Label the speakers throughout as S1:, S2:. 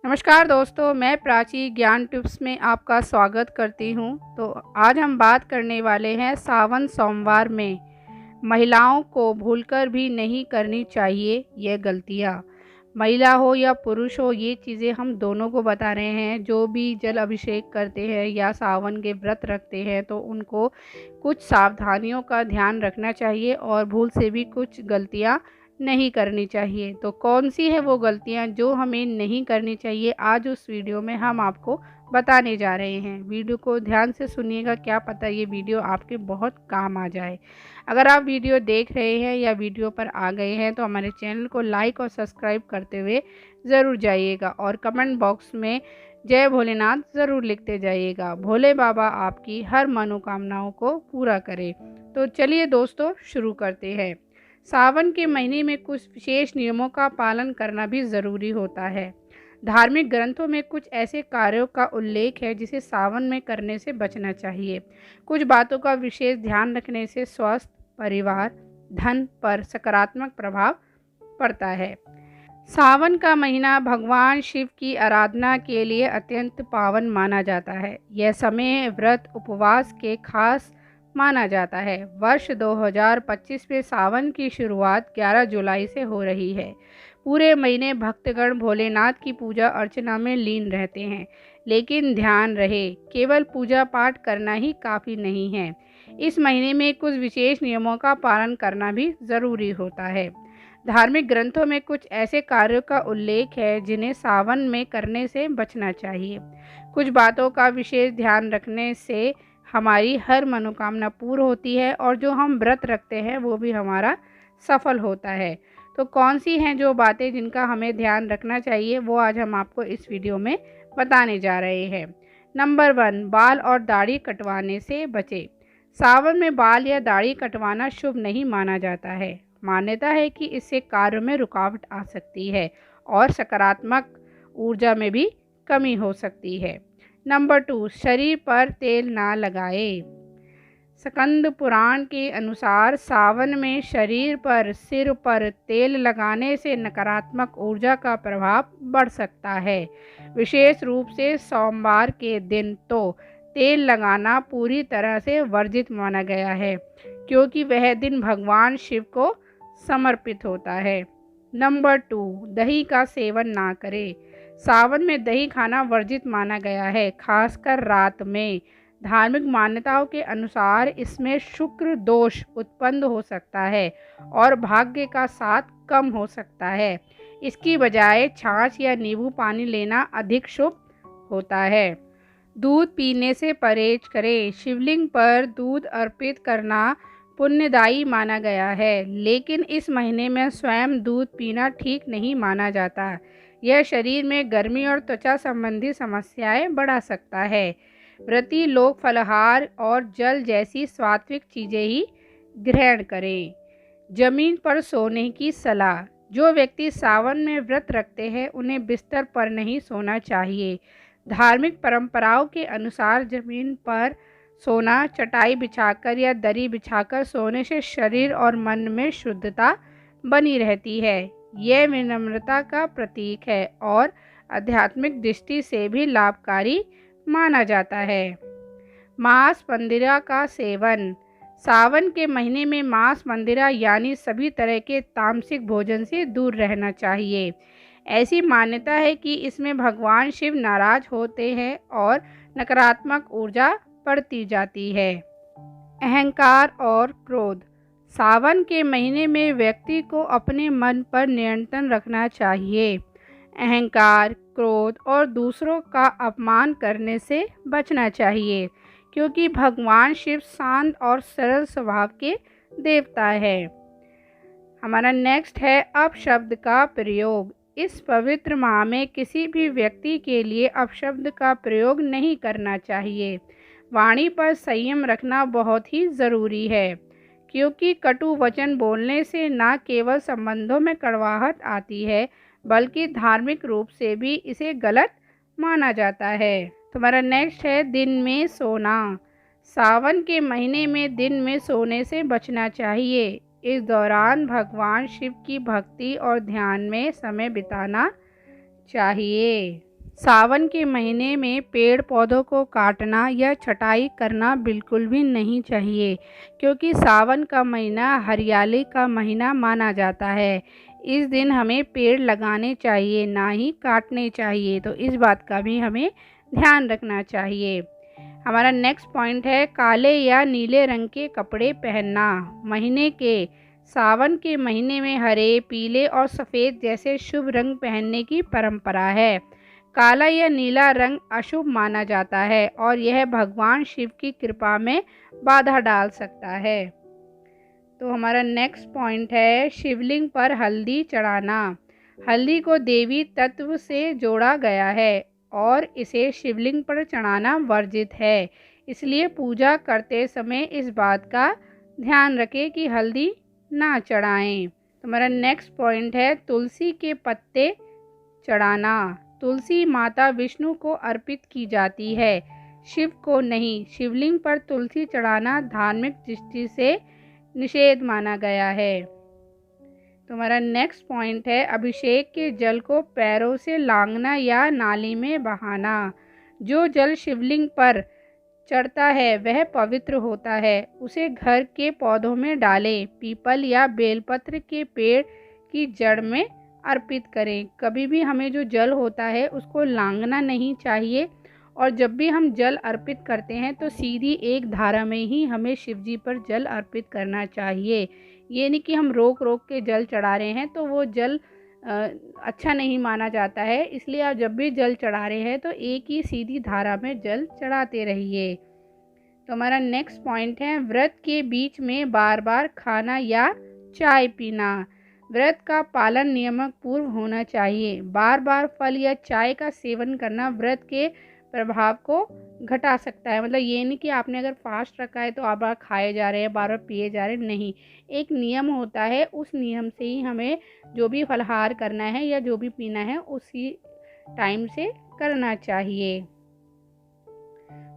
S1: नमस्कार दोस्तों, मैं प्राची ज्ञान टिप्स में आपका स्वागत करती हूँ। तो आज हम बात करने वाले हैं सावन सोमवार में महिलाओं को भूलकर भी नहीं करनी चाहिए ये गलतियाँ। महिला हो या पुरुष हो, ये चीज़ें हम दोनों को बता रहे हैं। जो भी जल अभिषेक करते हैं या सावन के व्रत रखते हैं तो उनको कुछ सावधानियों का ध्यान रखना चाहिए और भूल से भी कुछ गलतियाँ नहीं करनी चाहिए। तो कौन सी है वो गलतियाँ जो हमें नहीं करनी चाहिए, आज उस वीडियो में हम आपको बताने जा रहे हैं। वीडियो को ध्यान से सुनिएगा, क्या पता ये वीडियो आपके बहुत काम आ जाए। अगर आप वीडियो देख रहे हैं या वीडियो पर आ गए हैं तो हमारे चैनल को लाइक और सब्सक्राइब करते हुए ज़रूर जाइएगा और कमेंट बॉक्स में जय भोलेनाथ ज़रूर लिखते जाइएगा। भोले बाबा आपकी हर मनोकामनाओं को पूरा करें। तो चलिए दोस्तों, शुरू करते हैं। सावन के महीने में कुछ विशेष नियमों का पालन करना भी ज़रूरी होता है। धार्मिक ग्रंथों में कुछ ऐसे कार्यों का उल्लेख है जिसे सावन में करने से बचना चाहिए। कुछ बातों का विशेष ध्यान रखने से स्वास्थ्य, परिवार, धन पर सकारात्मक प्रभाव पड़ता है। सावन का महीना भगवान शिव की आराधना के लिए अत्यंत पावन माना जाता है। यह समय व्रत उपवास के खास माना जाता है। वर्ष 2025 में सावन की शुरुआत 11 जुलाई से हो रही है। पूरे महीने भक्तगण भोलेनाथ की पूजा अर्चना में लीन रहते हैं, लेकिन ध्यान रहे, केवल पूजा पाठ करना ही काफ़ी नहीं है। इस महीने में कुछ विशेष नियमों का पालन करना भी ज़रूरी होता है। धार्मिक ग्रंथों में कुछ ऐसे कार्यों का उल्लेख है जिन्हें सावन में करने से बचना चाहिए। कुछ बातों का विशेष ध्यान रखने से हमारी हर मनोकामना पूर्ण होती है और जो हम व्रत रखते हैं वो भी हमारा सफल होता है। तो कौन सी हैं जो बातें जिनका हमें ध्यान रखना चाहिए, वो आज हम आपको इस वीडियो में बताने जा रहे हैं। नंबर 1, बाल और दाढ़ी कटवाने से बचें। सावन में बाल या दाढ़ी कटवाना शुभ नहीं माना जाता है। मान्यता है कि इससे कार्य में रुकावट आ सकती है और सकारात्मक ऊर्जा में भी कमी हो सकती है। नंबर 2, शरीर पर तेल ना लगाए। स्कंद पुराण के अनुसार सावन में शरीर पर, सिर पर तेल लगाने से नकारात्मक ऊर्जा का प्रभाव बढ़ सकता है। विशेष रूप से सोमवार के दिन तो तेल लगाना पूरी तरह से वर्जित माना गया है, क्योंकि वह दिन भगवान शिव को समर्पित होता है। नंबर 2, दही का सेवन ना करें। सावन में दही खाना वर्जित माना गया है, खासकर रात में। धार्मिक मान्यताओं के अनुसार इसमें शुक्र दोष उत्पन्न हो सकता है और भाग्य का साथ कम हो सकता है। इसकी बजाय छाछ या नींबू पानी लेना अधिक शुभ होता है। दूध पीने से परहेज करें। शिवलिंग पर दूध अर्पित करना पुण्यदायी माना गया है, लेकिन इस महीने में स्वयं दूध पीना ठीक नहीं माना जाता। यह शरीर में गर्मी और त्वचा संबंधी समस्याएं बढ़ा सकता है। व्रती लोग फलाहार और जल जैसी सात्विक चीज़ें ही ग्रहण करें। जमीन पर सोने की सलाह। जो व्यक्ति सावन में व्रत रखते हैं उन्हें बिस्तर पर नहीं सोना चाहिए। धार्मिक परंपराओं के अनुसार जमीन पर सोना, चटाई बिछाकर या दरी बिछाकर सोने से शरीर और मन में शुद्धता बनी रहती है। यह विनम्रता का प्रतीक है और आध्यात्मिक दृष्टि से भी लाभकारी माना जाता है। मांस मंदिरा का सेवन। सावन के महीने में मांस मंदिरा यानी सभी तरह के तामसिक भोजन से दूर रहना चाहिए। ऐसी मान्यता है कि इसमें भगवान शिव नाराज होते हैं और नकारात्मक ऊर्जा बढ़ती जाती है। अहंकार और क्रोध। सावन के महीने में व्यक्ति को अपने मन पर नियंत्रण रखना चाहिए। अहंकार, क्रोध और दूसरों का अपमान करने से बचना चाहिए, क्योंकि भगवान शिव शांत और सरल स्वभाव के देवता है। हमारा नेक्स्ट है अपशब्द का प्रयोग। इस पवित्र माह में किसी भी व्यक्ति के लिए अपशब्द का प्रयोग नहीं करना चाहिए। वाणी पर संयम रखना बहुत ही ज़रूरी है, क्योंकि कटु वचन बोलने से न केवल संबंधों में कड़वाहट आती है, बल्कि धार्मिक रूप से भी इसे गलत माना जाता है। तुम्हारा नेक्स्ट है दिन में सोना। सावन के महीने में दिन में सोने से बचना चाहिए। इस दौरान भगवान शिव की भक्ति और ध्यान में समय बिताना चाहिए। सावन के महीने में पेड़ पौधों को काटना या छटाई करना बिल्कुल भी नहीं चाहिए, क्योंकि सावन का महीना हरियाली का महीना माना जाता है। इस दिन हमें पेड़ लगाने चाहिए, ना ही काटने चाहिए। तो इस बात का भी हमें ध्यान रखना चाहिए। हमारा नेक्स्ट पॉइंट है काले या नीले रंग के कपड़े पहनना। महीने के सावन के महीने में हरे, पीले और सफ़ेद जैसे शुभ रंग पहनने की परंपरा है। काला या नीला रंग अशुभ माना जाता है और यह भगवान शिव की कृपा में बाधा डाल सकता है। तो हमारा नेक्स्ट पॉइंट है शिवलिंग पर हल्दी चढ़ाना। हल्दी को देवी तत्व से जोड़ा गया है और इसे शिवलिंग पर चढ़ाना वर्जित है। इसलिए पूजा करते समय इस बात का ध्यान रखें कि हल्दी ना चढ़ाएं। तो हमारा नेक्स्ट पॉइंट है तुलसी के पत्ते चढ़ाना। तुलसी माता विष्णु को अर्पित की जाती है, शिव को नहीं। शिवलिंग पर तुलसी चढ़ाना धार्मिक दृष्टि से निषेध माना गया है। तो हमारा नेक्स्ट पॉइंट है अभिषेक के जल को पैरों से लांघना या नाली में बहाना। जो जल शिवलिंग पर चढ़ता है वह पवित्र होता है, उसे घर के पौधों में डालें। पीपल या बेलपत्र के पेड़ की जड़ में अर्पित करें। कभी भी हमें जो जल होता है उसको लांघना नहीं चाहिए, और जब भी हम जल अर्पित करते हैं तो सीधी एक धारा में ही हमें शिवजी पर जल अर्पित करना चाहिए। ये नहीं कि हम रोक रोक के जल चढ़ा रहे हैं, तो वो जल अच्छा नहीं माना जाता है। इसलिए आप जब भी जल चढ़ा रहे हैं तो एक ही सीधी धारा में जल चढ़ाते रहिए। तो हमारा नेक्स्ट पॉइंट है व्रत के बीच में बार बार खाना या चाय पीना। व्रत का पालन नियमक पूर्व होना चाहिए। बार बार फल या चाय का सेवन करना व्रत के प्रभाव को घटा सकता है। मतलब ये नहीं कि आपने अगर फास्ट रखा है तो आप बार खाए जा रहे हैं, बार बार पिए जा रहे हैं, नहीं। एक नियम होता है, उस नियम से ही हमें जो भी फलाहार करना है या जो भी पीना है उसी टाइम से करना चाहिए।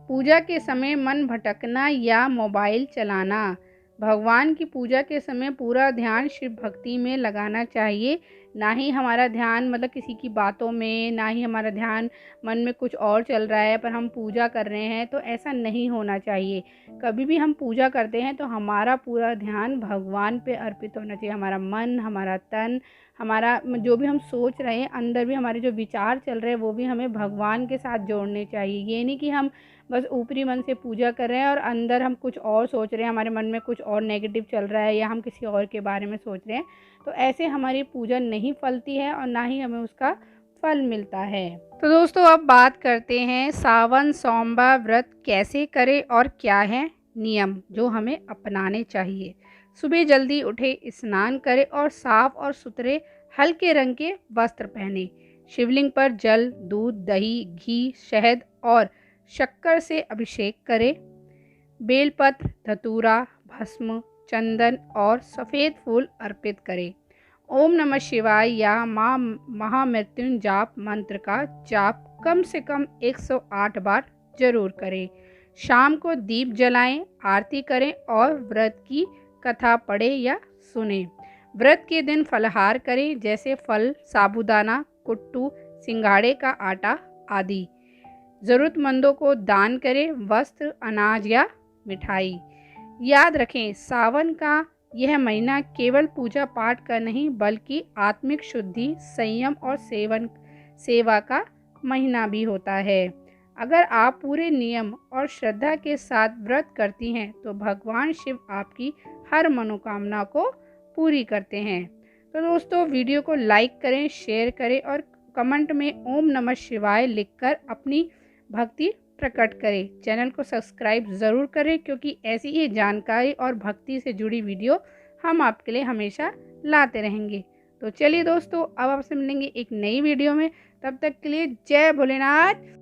S1: पूजा के समय मन भटकना या मोबाइल चलाना। भगवान की पूजा के समय पूरा ध्यान शिव भक्ति में लगाना चाहिए, ना ही हमारा ध्यान मतलब किसी की बातों में, ना ही हमारा ध्यान मन में कुछ और चल रहा है पर हम पूजा कर रहे हैं। तो ऐसा नहीं होना चाहिए। कभी भी हम पूजा करते हैं तो हमारा पूरा ध्यान भगवान पे अर्पित होना चाहिए। हमारा मन, हमारा तन, हमारा जो भी हम सोच रहे हैं, अंदर भी हमारे जो विचार चल रहे हैं वो भी हमें भगवान के साथ जोड़ने चाहिए। ये नहीं कि हम बस ऊपरी मन से पूजा कर रहे हैं और अंदर हम कुछ और सोच रहे हैं, हमारे मन में कुछ और नेगेटिव चल रहा है या हम किसी और के बारे में सोच रहे हैं। तो ऐसे हमारी पूजा नहीं फलती है और ना ही हमें उसका फल मिलता है। तो दोस्तों अब बात करते हैं सावन सोमवार व्रत कैसे करें और क्या है नियम जो हमें अपनाने चाहिए। सुबह जल्दी उठे, स्नान करें और साफ और सुथरे हल्के रंग के वस्त्र पहने। शिवलिंग पर जल, दूध, दही, घी, शहद और शक्कर से अभिषेक करें। बेलपत्र, धतूरा, भस्म, चंदन और सफ़ेद फूल अर्पित करें। ओम नमः शिवाय या माँ महामृत्युंजय जाप मंत्र का जाप कम से कम 108 बार जरूर करें। शाम को दीप जलाएं, आरती करें और व्रत की कथा पढ़ें या सुनें। व्रत के दिन फलाहार करें, जैसे फल, साबूदाना, कुट्टू, सिंघाड़े का आटा आदि। ज़रूरतमंदों को दान करें, वस्त्र, अनाज या मिठाई। याद रखें, सावन का यह महीना केवल पूजा पाठ का नहीं बल्कि आत्मिक शुद्धि, संयम और सेवा का महीना भी होता है। अगर आप पूरे नियम और श्रद्धा के साथ व्रत करती हैं तो भगवान शिव आपकी हर मनोकामना को पूरी करते हैं। तो दोस्तों वीडियो को लाइक करें, शेयर करें और कमेंट में ओम नमः शिवाय लिखकर अपनी भक्ति प्रकट करें। चैनल को सब्सक्राइब ज़रूर करें, क्योंकि ऐसी ही जानकारी और भक्ति से जुड़ी वीडियो हम आपके लिए हमेशा लाते रहेंगे। तो चलिए दोस्तों अब आपसे मिलेंगे एक नई वीडियो में। तब तक के लिए जय भोलेनाथ।